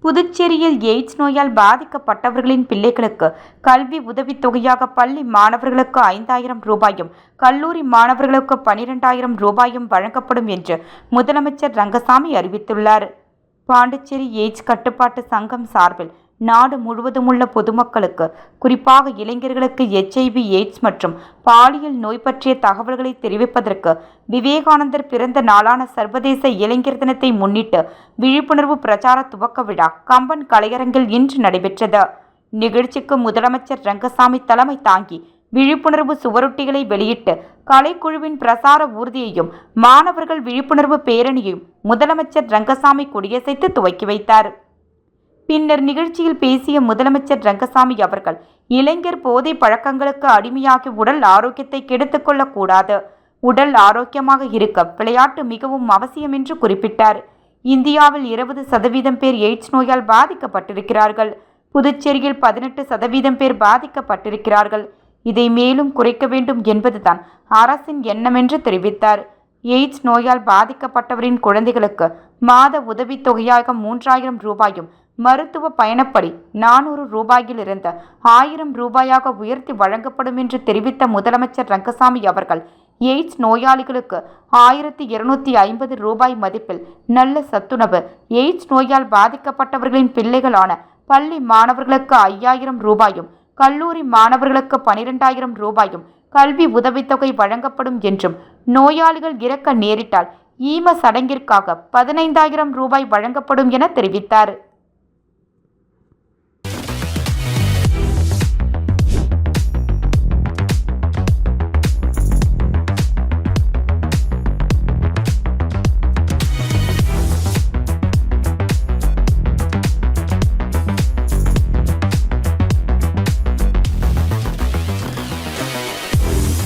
புதுச்சேரியில் எய்ட்ஸ் நோயால் பாதிக்கப்பட்டவர்களின் பிள்ளைகளுக்கு கல்வி உதவித்தொகையாக பள்ளி மாணவர்களுக்கு 5,000 ரூபாயும், கல்லூரி மாணவர்களுக்கு 12,000 ரூபாயும் வழங்கப்படும் என்று முதலமைச்சர் ரங்கசாமி அறிவித்துள்ளார். பாண்டிச்சேரி எய்ட்ஸ் கட்டுப்பாட்டு சங்கம் சார்பில் நாடு முழுவதும் உள்ள பொதுமக்களுக்கு, குறிப்பாக இளைஞர்களுக்கு HIV/AIDS மற்றும் பாலியல் நோய் பற்றிய தகவல்களை தெரிவிப்பதற்கு விவேகானந்தர் பிறந்த நாளான சர்வதேச இளைஞர் தினத்தை முன்னிட்டு விழிப்புணர்வு பிரச்சார துவக்க விழா கம்பன் கலையரங்கில் இன்று நடைபெற்றது. நிகழ்ச்சிக்கு முதலமைச்சர் ரங்கசாமி தலைமை தாங்கி விழிப்புணர்வு சுவரொட்டிகளை வெளியிட்டு கலைக்குழுவின் பிரசார ஊர்தியையும் மாணவர்கள் விழிப்புணர்வு பேரணியையும் முதலமைச்சர் ரங்கசாமி கொடியசைத்து துவக்கி வைத்தார். பின்னர் நிகழ்ச்சியில் பேசிய முதலமைச்சர் ரங்கசாமி அவர்கள், இளைஞர் போதை பழக்கங்களுக்கு அடிமையாகி உடல் ஆரோக்கியத்தை கெடுத்துக் கொள்ளக்கூடாது. உடல் ஆரோக்கியமாக இருக்க விளையாட்டு மிகவும் அவசியம் என்று குறிப்பிட்டார். இந்தியாவில் 20% பேர் எய்ட்ஸ் நோயால் பாதிக்கப்பட்டிருக்கிறார்கள். புதுச்சேரியில் 18% பேர் பாதிக்கப்பட்டிருக்கிறார்கள். இதை மேலும் குறைக்க வேண்டும் என்பதுதான் அரசின் எண்ணம் என்று தெரிவித்தார். எய்ட்ஸ் நோயால் பாதிக்கப்பட்டவரின் குழந்தைகளுக்கு மாத உதவித்தொகையாக 3,000 ரூபாயும், மருத்துவ பயணப்படி 400 ரூபாயிலிருந்து 1,000 ரூபாயாக உயர்த்தி வழங்கப்படும் என்று தெரிவித்த முதலமைச்சர் ரங்கசாமி அவர்கள், எய்ட்ஸ் நோயாளிகளுக்கு 1,250 ரூபாய் மதிப்பில் நல்ல சத்துணவு, எய்ட்ஸ் நோயால் பாதிக்கப்பட்டவர்களின் பிள்ளைகளான பள்ளி மாணவர்களுக்கு 5,000 ரூபாயும், கல்லூரி மாணவர்களுக்கு 12,000 ரூபாயும் கல்வி உதவித்தொகை வழங்கப்படும் என்றும், நோயாளிகள் இறக்க நேரிட்டால் ஈம சடங்கிற்காக 15,000 ரூபாய் வழங்கப்படும் என தெரிவித்தார்.